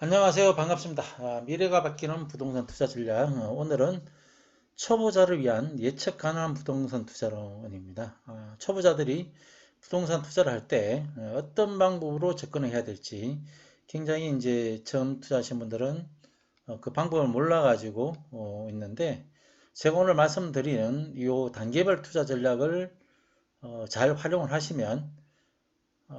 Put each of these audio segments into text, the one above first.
안녕하세요. 반갑습니다. 미래가 바뀌는 부동산 투자 전략. 오늘은 초보자를 위한 예측 가능한 부동산 투자론입니다. 초보자들이 부동산 투자를 할 때 어떤 방법으로 접근을 해야 될지 굉장히 이제 처음 투자하신 분들은 그 방법을 몰라가지고 있는데 제가 오늘 말씀드리는 이 단계별 투자 전략을 잘 활용을 하시면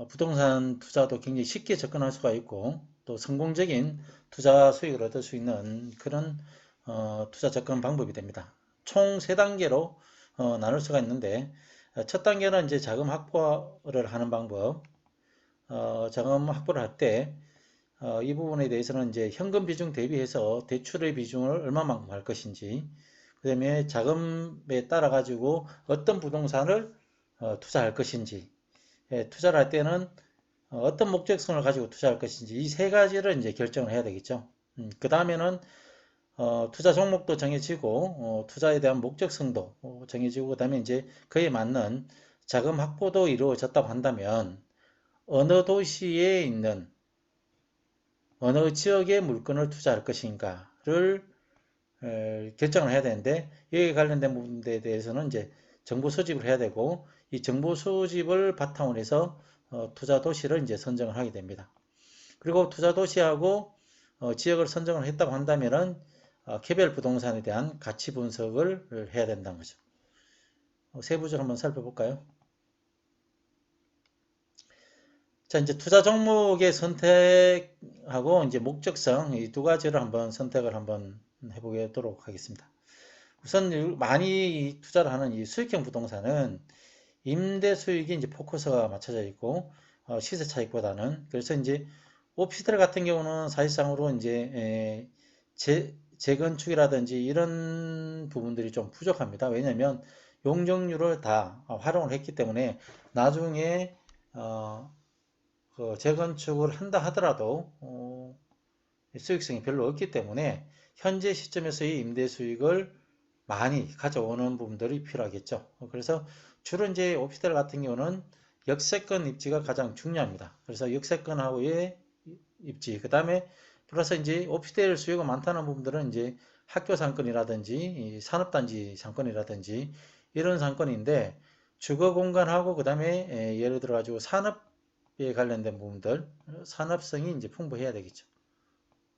부동산 투자도 굉장히 쉽게 접근할 수가 있고 또 성공적인 투자 수익을 얻을 수 있는 그런 투자 접근 방법이 됩니다. 총 3단계로 나눌 수가 있는데 첫 단계는 이제 자금 확보를 하는 방법. 자금 확보를 할 때 이 부분에 대해서는 이제 현금 비중 대비해서 대출의 비중을 얼마만큼 할 것인지, 그다음에 자금에 따라 가지고 어떤 부동산을 투자할 것인지, 투자를 할 때는 어떤 목적성을 가지고 투자할 것인지 이 세 가지를 이제 결정을 해야 되겠죠. 그 다음에는 투자 종목도 정해지고 투자에 대한 목적성도 정해지고 그다음에 이제 그에 맞는 자금 확보도 이루어졌다고 한다면 어느 도시에 있는 어느 지역의 물건을 투자할 것인가를 결정을 해야 되는데 여기에 관련된 부분에 대해서는 이제 정보 수집을 해야 되고 이 정보 수집을 바탕으로 해서 투자 도시를 이제 선정을 하게 됩니다. 그리고 투자 도시하고 지역을 선정을 했다고 한다면은 개별 부동산에 대한 가치 분석을 해야 된다는 거죠. 세부적으로 한번 살펴볼까요? 자, 이제 투자 종목의 선택하고 이제 목적성 이 두 가지를 한번 선택을 한번 해보도록 하겠습니다. 우선 많이 투자를 하는 이 수익형 부동산은 임대 수익이 이제 포커스가 맞춰져 있고 시세 차익보다는 그래서 이제 오피스텔 같은 경우는 사실상으로 이제 재건축이라든지 이런 부분들이 좀 부족합니다. 왜냐하면 용적률을 다 활용을 했기 때문에 나중에 그 재건축을 한다 하더라도 수익성이 별로 없기 때문에 현재 시점에서의 임대 수익을 많이 가져오는 부분들이 필요하겠죠. 그래서 주로 이제 오피스텔 같은 경우는 역세권 입지가 가장 중요합니다. 그래서 역세권하고의 입지, 그 다음에 플러스 이제 오피스텔 수요가 많다는 부분들은 이제 학교 상권이라든지 산업단지 상권이라든지 이런 상권인데 주거 공간하고 그 다음에 예를 들어 가지고 산업에 관련된 부분들 산업성이 이제 풍부해야 되겠죠.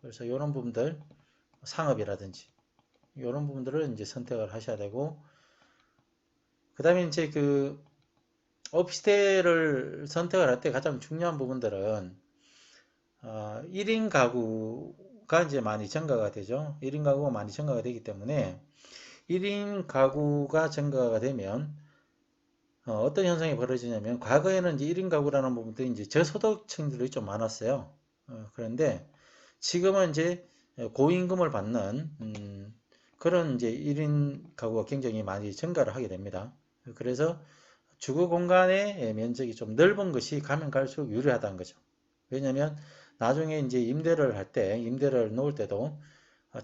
그래서 이런 부분들 상업이라든지 이런 부분들을 이제 선택을 하셔야 되고 그 다음에 이제 그 오피스텔을 선택을 할 때 가장 중요한 부분들은 1인 가구가 이제 많이 증가가 되죠. 1인 가구가 많이 증가가 되기 때문에 1인 가구가 증가가 되면 어떤 현상이 벌어지냐면 과거에는 이제 1인 가구라는 부분들이 이제 저소득층들이 좀 많았어요. 그런데 지금은 이제 고임금을 받는 그런 이제 1인 가구가 굉장히 많이 증가를 하게 됩니다. 그래서 주거 공간의 면적이 좀 넓은 것이 가면 갈수록 유리하다는 거죠. 왜냐하면 나중에 이제 임대를 할 때, 임대를 놓을 때도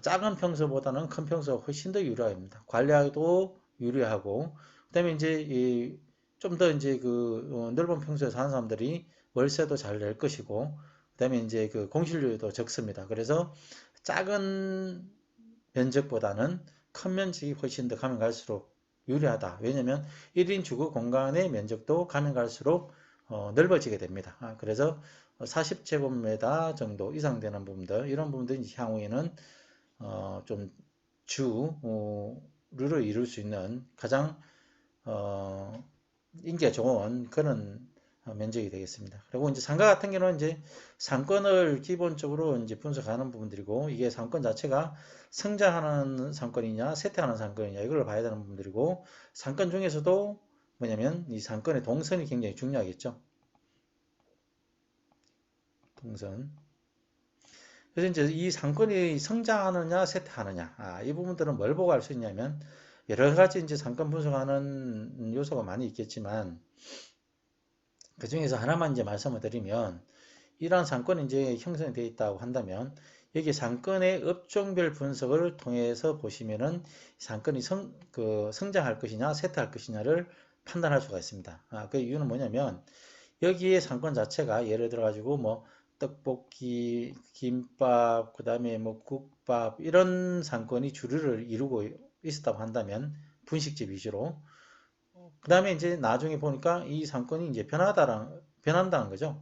작은 평수보다는 큰 평수가 훨씬 더 유리합니다. 관리하기도 유리하고, 그다음에 이제 좀 더 이제 그 넓은 평수에 사는 사람들이 월세도 잘 낼 것이고, 그다음에 이제 그 공실률도 적습니다. 그래서 작은 면적보다는 큰 면적이 훨씬 더 가면 갈수록 유리하다. 왜냐하면 1인 주거 공간의 면적도 가면 갈수록 넓어지게 됩니다. 그래서 40제곱미터 정도 이상 되는 부분들, 이런 부분들이 향후에는 좀 주를 이룰 수 있는 가장 인기가 좋은 그런 면적이 되겠습니다. 그리고 이제 상가 같은 경우는 이제 상권을 기본적으로 이제 분석하는 부분들이고 이게 상권 자체가 성장하는 상권이냐 쇠퇴하는 상권이냐 이걸 봐야 되는 부분들이고 상권 중에서도 뭐냐면 이 상권의 동선이 굉장히 중요하겠죠. 동선. 그래서 이제 이 상권이 성장하느냐 쇠퇴하느냐 이 부분들은 뭘 보고 알 수 있냐면 여러 가지 이제 상권 분석하는 요소가 많이 있겠지만 그 중에서 하나만 이제 말씀을 드리면 이러한 상권이 이제 형성이 되어 있다고 한다면 여기 상권의 업종별 분석을 통해서 보시면은 상권이 성장할 것이냐 쇠퇴할 것이냐를 판단할 수가 있습니다. 그 이유는 뭐냐면 여기에 상권 자체가 예를 들어 가지고 뭐 떡볶이, 김밥, 그 다음에 뭐 국밥 이런 상권이 주류를 이루고 있었다고 한다면 분식집 위주로 그 다음에 이제 나중에 보니까 이 상권이 이제 변한다는 거죠.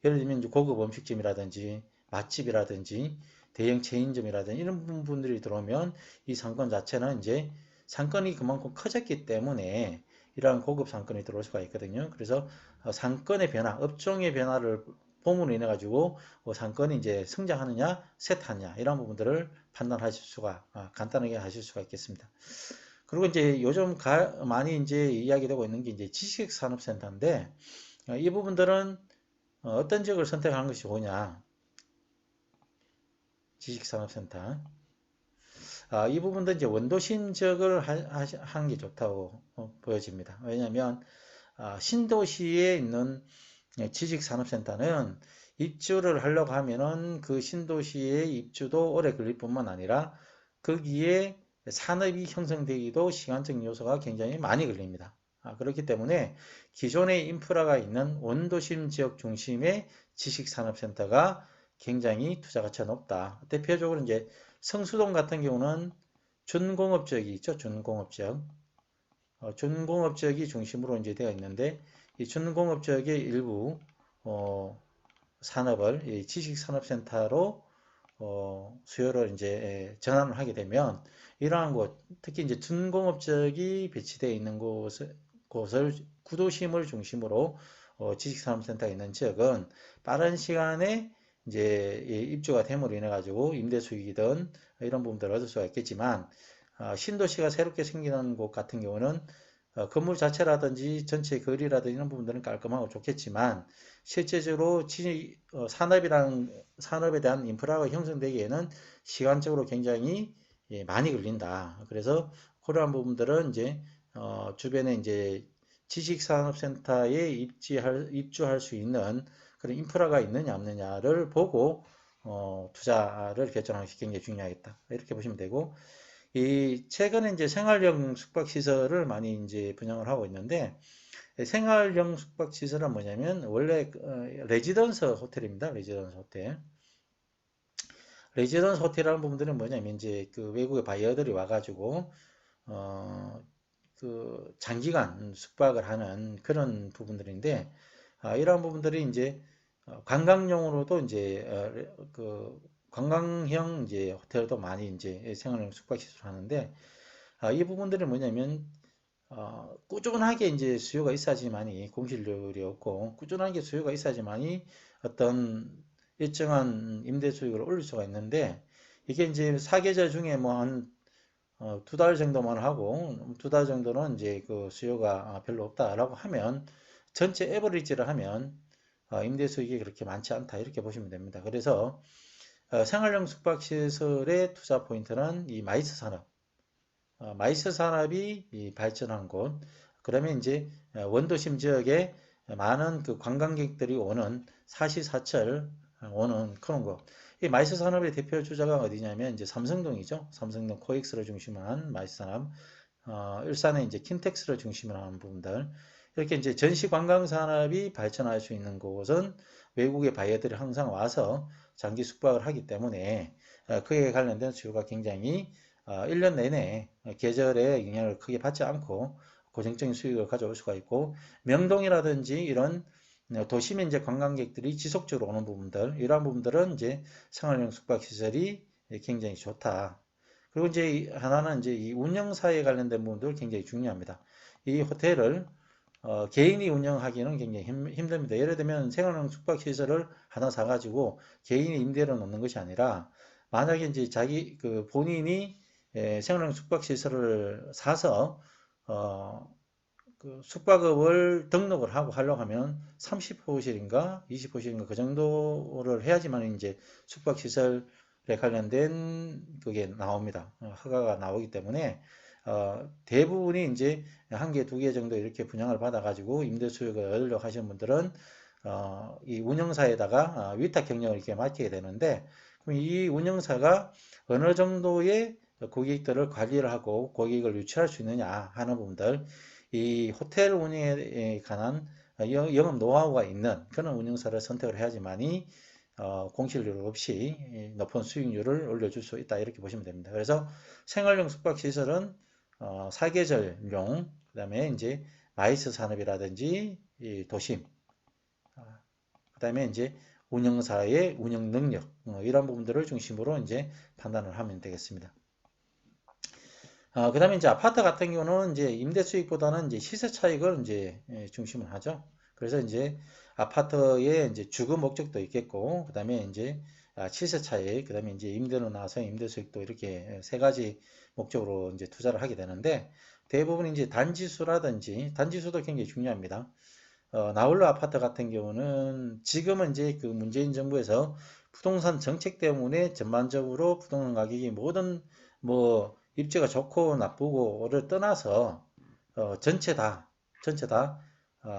예를 들면 이제 고급 음식점이라든지 맛집이라든지 대형 체인점이라든지 이런 부분들이 들어오면 이 상권 자체는 이제 상권이 그만큼 커졌기 때문에 이러한 고급 상권이 들어올 수가 있거든요. 그래서 상권의 변화, 업종의 변화를 봄으로 인해 가지고 상권이 이제 성장하느냐, 쇠퇴하느냐 이런 부분들을 판단하실 수가 간단하게 하실 수가 있겠습니다. 그리고 이제 요즘 많이 이제 이야기되고 있는 게 이제 지식산업센터인데 이 부분들은 어떤 지역을 선택하는 것이 좋으냐? 지식산업센터. 이 부분도 이제 원도심 지역을 하는 게 좋다고 보여집니다. 왜냐하면 신도시에 있는 지식산업센터는 입주를 하려고 하면은 그 신도시의 입주도 오래 걸릴 뿐만 아니라 거기에 산업이 형성되기도 시간적 요소가 굉장히 많이 걸립니다. 그렇기 때문에 기존의 인프라가 있는 원도심 지역 중심의 지식산업센터가 굉장히 투자 가치가 높다. 대표적으로 이제 성수동 같은 경우는 준공업 지역이 있죠. 준공업 지역. 준공업 지역이 중심으로 이제 되어 있는데 이 준공업 지역의 일부 산업을 이 지식산업센터로 수요를 이제 전환을 하게 되면 이러한 곳, 특히 이제 준공업 지역이 배치되어 있는 곳을 구도심을 중심으로 지식산업센터가 있는 지역은 빠른 시간에 이제 입주가 됨으로 인해 가지고 임대 수익이든 이런 부분들을 얻을 수가 있겠지만 신도시가 새롭게 생기는 곳 같은 경우는 건물 자체라든지 전체 거리라든지 이런 부분들은 깔끔하고 좋겠지만 실제적으로 산업에 대한 인프라가 형성되기에는 시간적으로 굉장히 많이 걸린다. 그래서 그러한 부분들은 이제 주변에 이제 지식산업센터에 입주할 수 있는 그런 인프라가 있느냐 없느냐를 보고 투자를 결정하는 것이 굉장히 중요하겠다. 이렇게 보시면 되고 이 최근에 이제 생활형 숙박시설을 많이 이제 분양을 하고 있는데 생활형 숙박시설은 뭐냐면 원래 레지던스 호텔입니다. 레지던스 호텔. 레지던스 호텔이라는 부분들은 뭐냐면 이제 그 외국의 바이어들이 와가지고 그 장기간 숙박을 하는 그런 부분들인데 이러한 부분들이 이제 관광용으로도 이제 그 관광형 이제 호텔도 많이 이제 생활형 숙박시설 하는데 이 부분들은 뭐냐면 꾸준하게 이제 수요가 있어야지만이 공실률이 없고 꾸준하게 수요가 있어야지만이 어떤 일정한 임대 수익을 올릴 수가 있는데 이게 이제 사계절 중에 뭐 한 두 달 정도만 하고 두 달 정도는 이제 그 수요가 별로 없다라고 하면 전체 에버리지를 하면 임대 수익이 그렇게 많지 않다 이렇게 보시면 됩니다. 그래서 생활형 숙박시설의 투자 포인트는 이 마이스 산업 마이스 산업이 발전한 곳, 그러면 이제 원도심 지역에 많은 그 관광객들이 오는 사시사철 오는 그런 곳. 이 마이스 산업의 대표 주자가 어디냐면 이제 삼성동이죠. 삼성동 코엑스를 중심으로 한 마이스 산업. 일산에 이제 킨텍스를 중심으로 하는 부분들. 이렇게 이제 전시 관광 산업이 발전할 수 있는 곳은 외국의 바이어들이 항상 와서 장기 숙박을 하기 때문에 그에 관련된 수요가 굉장히 1년 내내 계절에 영향을 크게 받지 않고 고정적인 수익을 가져올 수가 있고 명동이라든지 이런 도심에 이제 관광객들이 지속적으로 오는 부분들 이러한 부분들은 이제 생활형 숙박시설이 굉장히 좋다. 그리고 이제 하나는 이제 이 운영사에 관련된 부분들 굉장히 중요합니다. 이 호텔을 개인이 운영하기는 굉장히 힘듭니다. 예를 들면 생활형 숙박시설을 하나 사가지고 개인이 임대로 놓는 것이 아니라 만약에 이제 자기 그 본인이 생활형 숙박시설을 사서 그 숙박업을 등록을 하고 하려고 하면 30호실인가 20호실인가 그 정도를 해야지만 이제 숙박시설에 관련된 그게 나옵니다. 허가가 나오기 때문에 대부분이 이제 한 개, 두 개 정도 이렇게 분양을 받아가지고 임대 수익을 얻으려고 하시는 분들은 이 운영사에다가 위탁 경영을 이렇게 맡기게 되는데 그럼 이 운영사가 어느 정도의 고객들을 관리를 하고 고객을 유치할 수 있느냐 하는 부분들 이 호텔 운영에 관한 영업 노하우가 있는 그런 운영사를 선택을 해야지만이 공실률 없이 높은 수익률을 올려줄 수 있다 이렇게 보시면 됩니다. 그래서 생활용 숙박시설은 사계절용, 그다음에 이제 마이스 산업이라든지 이 도심, 그다음에 이제 운영사의 운영 능력 이런 부분들을 중심으로 이제 판단을 하면 되겠습니다. 그다음에 이제 아파트 같은 경우는 이제 임대 수익보다는 이제 시세 차익을 이제 중심을 하죠. 그래서 이제 아파트의 이제 주거 목적도 있겠고, 그다음에 이제 시세 차익, 그다음에 이제 임대로 나와서 임대 수익도 이렇게 세 가지 목적으로 이제 투자를 하게 되는데, 대부분 이제 단지수도 굉장히 중요합니다. 나홀로 아파트 같은 경우는 지금은 이제 그 문재인 정부에서 부동산 정책 때문에 전반적으로 부동산 가격이 모든 뭐 입지가 좋고 나쁘고를 떠나서 전체 다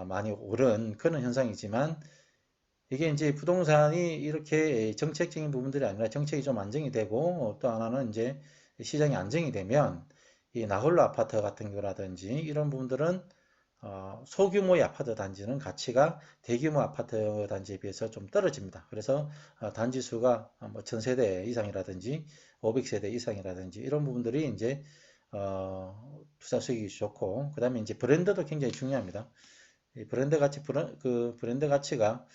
많이 오른 그런 현상이지만, 이게 이제 부동산이 이렇게 정책적인 부분들이 아니라 정책이 좀 안정이 되고 또 하나는 이제 시장이 안정이 되면 이 나홀로 아파트 같은 거라든지 이런 부분들은 소규모의 아파트 단지는 가치가 대규모 아파트 단지에 비해서 좀 떨어집니다. 그래서 단지 수가 뭐 1000세대 이상이라든지 500세대 이상이라든지 이런 부분들이 이제 투자 수익이 좋고, 그 다음에 이제 브랜드도 굉장히 중요합니다. 이 브랜드 가치가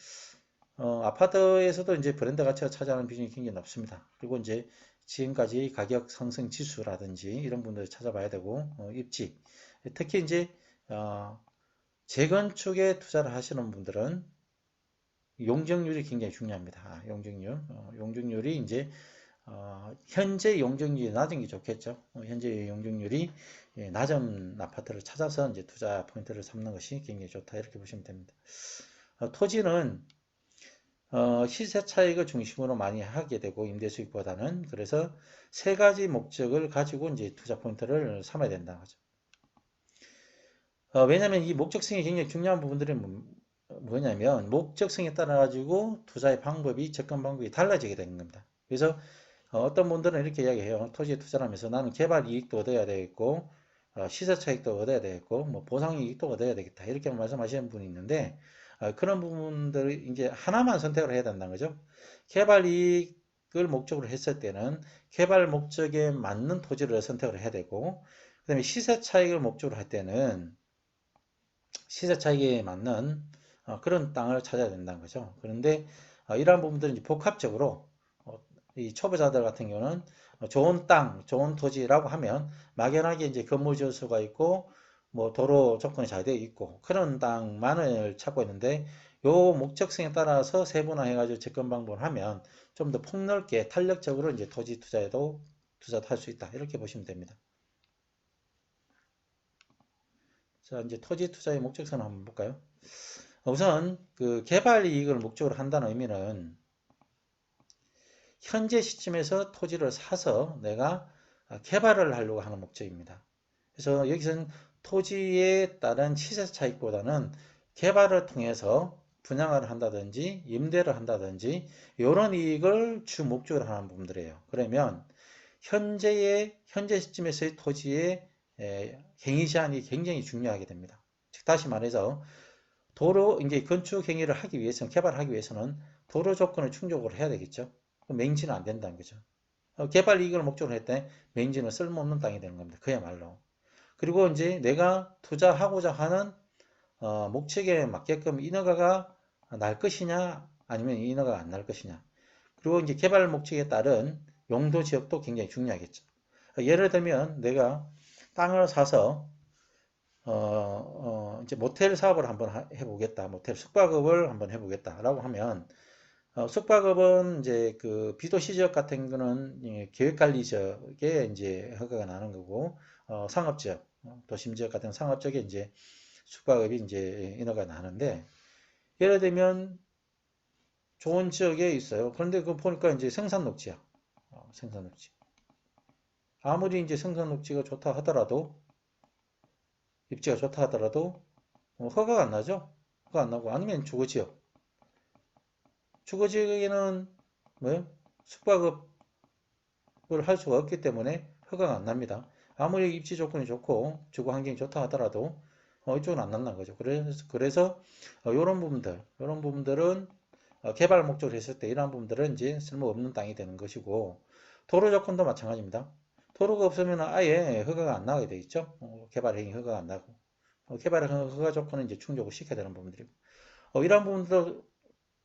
아파트에서도 이제 브랜드 가치가 차지하는 비중이 굉장히 높습니다. 그리고 이제 지금까지 가격 상승 지수라든지 이런 부분들을 찾아봐야 되고, 입지, 특히 이제 재건축에 투자를 하시는 분들은 용적률이 굉장히 중요합니다. 용적률이 이제 현재 용적률이 낮은 게 좋겠죠. 현재 용적률이 낮은 아파트를 찾아서 이제 투자 포인트를 삼는 것이 굉장히 좋다 이렇게 보시면 됩니다. 토지는 시세 차익을 중심으로 많이 하게 되고 임대 수익보다는, 그래서 세 가지 목적을 가지고 이제 투자 포인트를 삼아야 된다는 거죠. 왜냐하면 이 목적성이 굉장히 중요한 부분들이 뭐냐면 목적성에 따라 가지고 투자의 방법이 접근 방법이 달라지게 되는 겁니다. 그래서 어떤 분들은 이렇게 이야기해요. 토지에 투자를 하면서 나는 개발 이익도 얻어야 되겠고 시세 차익도 얻어야 되겠고 뭐 보상 이익도 얻어야 되겠다 이렇게 말씀하시는 분이 있는데, 그런 부분들을 이제 하나만 선택을 해야 된다는 거죠. 개발 이익을 목적으로 했을 때는 개발 목적에 맞는 토지를 선택을 해야 되고, 그다음에 시세 차익을 목적으로 할 때는 시세 차익에 맞는 그런 땅을 찾아야 된다는 거죠. 그런데 이러한 부분들은 이제 복합적으로 이 초보자들 같은 경우는 좋은 땅, 좋은 토지라고 하면 막연하게 이제 건물 지을 수가 있고 뭐 도로 조건이 잘 되어 있고 그런 땅만을 찾고 있는데, 요 목적성에 따라서 세분화해가지고 접근 방법을 하면 좀 더 폭넓게 탄력적으로 이제 토지 투자도 할 수 있다 이렇게 보시면 됩니다. 자, 이제 토지 투자의 목적성을 한번 볼까요? 우선 그 개발 이익을 목적으로 한다는 의미는 현재 시점에서 토지를 사서 내가 개발을 하려고 하는 목적입니다. 그래서 여기서는 토지에 따른 시세 차익보다는 개발을 통해서 분양을 한다든지 임대를 한다든지 이런 이익을 주 목적으로 하는 부분들이에요. 그러면 현재 시점에서의 토지의 행위 제한이 굉장히 중요하게 됩니다. 즉 다시 말해서 도로 이제 건축 행위를 하기 위해서는, 개발하기 위해서는 도로 조건을 충족을 해야 되겠죠. 맹지는 안 된다는 거죠. 개발 이익을 목적으로 했을 때 맹지는 쓸모없는 땅이 되는 겁니다. 그야말로. 그리고 이제 내가 투자하고자 하는 목적에 맞게끔 인허가가 날 것이냐 아니면 인허가가 안 날 것이냐. 그리고 이제 개발 목적에 따른 용도 지역도 굉장히 중요하겠죠. 예를 들면 내가 땅을 사서 이제 모텔 사업을 한번 해보겠다, 모텔 숙박업을 한번 해보겠다라고 하면, 숙박업은 이제 그 비도시 지역 같은 거는 계획관리 지역에 이제 허가가 나는 거고, 상업 지역, 도심 지역 같은 상업 지역에 이제 숙박업이 이제 인허가 나는데, 예를 들면 좋은 지역에 있어요. 그런데 그 보니까 이제 생산녹지야, 생산녹지. 아무리 이제 생산녹지가 좋다 하더라도, 입지가 좋다 하더라도 허가가 안 나죠. 허가 안 나고, 아니면 주거지역. 주거지역에는 뭐요? 숙박업을 할 수가 없기 때문에 허가가 안 납니다. 아무리 입지 조건이 좋고 주거 환경이 좋다 하더라도 이쪽은 안 난다는 거죠. 그래서 이런 부분들은 개발 목적으로 했을 때 이러한 부분들은 이제 쓸모없는 땅이 되는 것이고, 도로 조건도 마찬가지입니다. 도로가 없으면 아예 허가가 안 나게 되겠죠. 개발 행위 허가가 안 나고, 개발 허가 조건은 이제 충족을 시켜야 되는 부분들이고, 이러한 부분들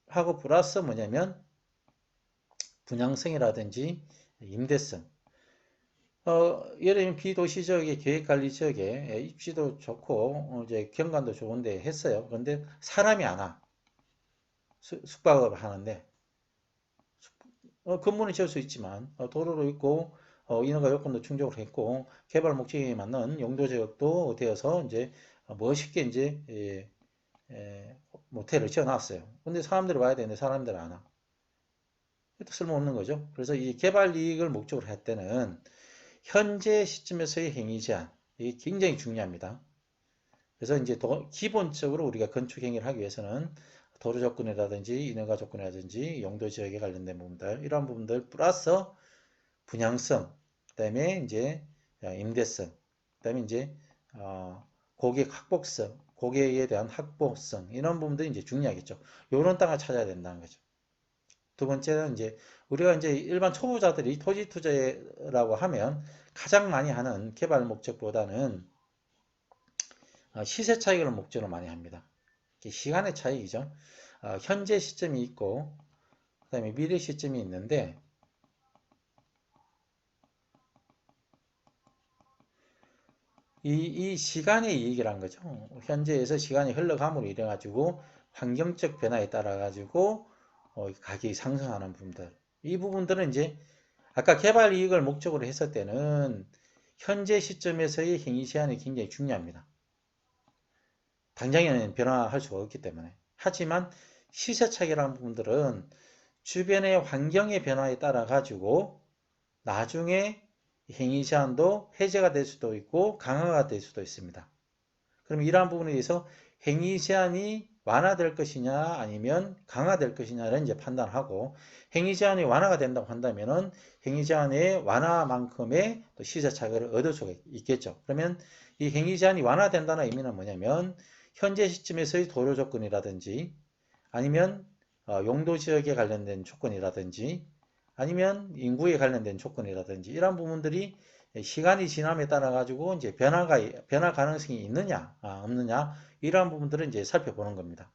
하고 플러스 뭐냐면 분양성이라든지 임대성. 예를 들면 비도시 지역의 계획관리 지역에 입지도 좋고 이제 경관도 좋은데 했어요. 그런데 사람이 안 와. 숙박을 하는데 건물은 지을 수 있지만 도로로 있고 인허가 요건도 충족을 했고 개발 목적에 맞는 용도 지역도 되어서 이제 멋있게 이제 모텔을 지어놨어요. 근데 사람들이 와야 되는데 사람들이 안 와. 또 쓸모없는 거죠. 그래서 이 개발 이익을 목적으로 할 때는 현재 시점에서의 행위 제한, 이게 굉장히 중요합니다. 그래서 이제 기본적으로 우리가 건축 행위를 하기 위해서는 도로 조건이라든지 인허가 조건이라든지 용도 지역에 관련된 부분들, 이러한 부분들 플러스 분양성, 그다음에 이제 임대성, 그다음에 이제 고객 확보성, 고객에 대한 확보성, 이런 부분들이 이제 중요하겠죠. 이런 땅을 찾아야 된다는 거죠. 두 번째는 이제 우리가 이제 일반 초보자들이 토지 투자라고 하면 가장 많이 하는 개발 목적보다는 시세 차익을 목적으로 많이 합니다. 시간의 차익이죠. 현재 시점이 있고 그 다음에 미래 시점이 있는데 이 시간의 이익이란 거죠. 현재에서 시간이 흘러감으로 인해 가지고 환경적 변화에 따라 가지고 가격이 상승하는 부분들. 이 부분들은 이제 아까 개발 이익을 목적으로 했을 때는 현재 시점에서의 행위 제한이 굉장히 중요합니다. 당장에는 변화할 수가 없기 때문에. 하지만 시세차익이라는 부분들은 주변의 환경의 변화에 따라 가지고 나중에 행위 제한도 해제가 될 수도 있고 강화가 될 수도 있습니다. 그럼 이러한 부분에 대해서 행위 제한이 완화될 것이냐 아니면 강화될 것이냐를 이제 판단하고 행위 제한이 완화가 된다고 한다면은 행위 제한의 완화만큼의 또 시세 차익을 얻을 수가 있겠죠. 그러면 이 행위 제한이 완화된다는 의미는 뭐냐면 현재 시점에서의 도로 조건이라든지 아니면 용도 지역에 관련된 조건이라든지 아니면 인구에 관련된 조건이라든지 이런 부분들이 시간이 지남에 따라 가지고 이제 변화 가능성이 있느냐 없느냐 이러한 부분들을 이제 살펴보는 겁니다.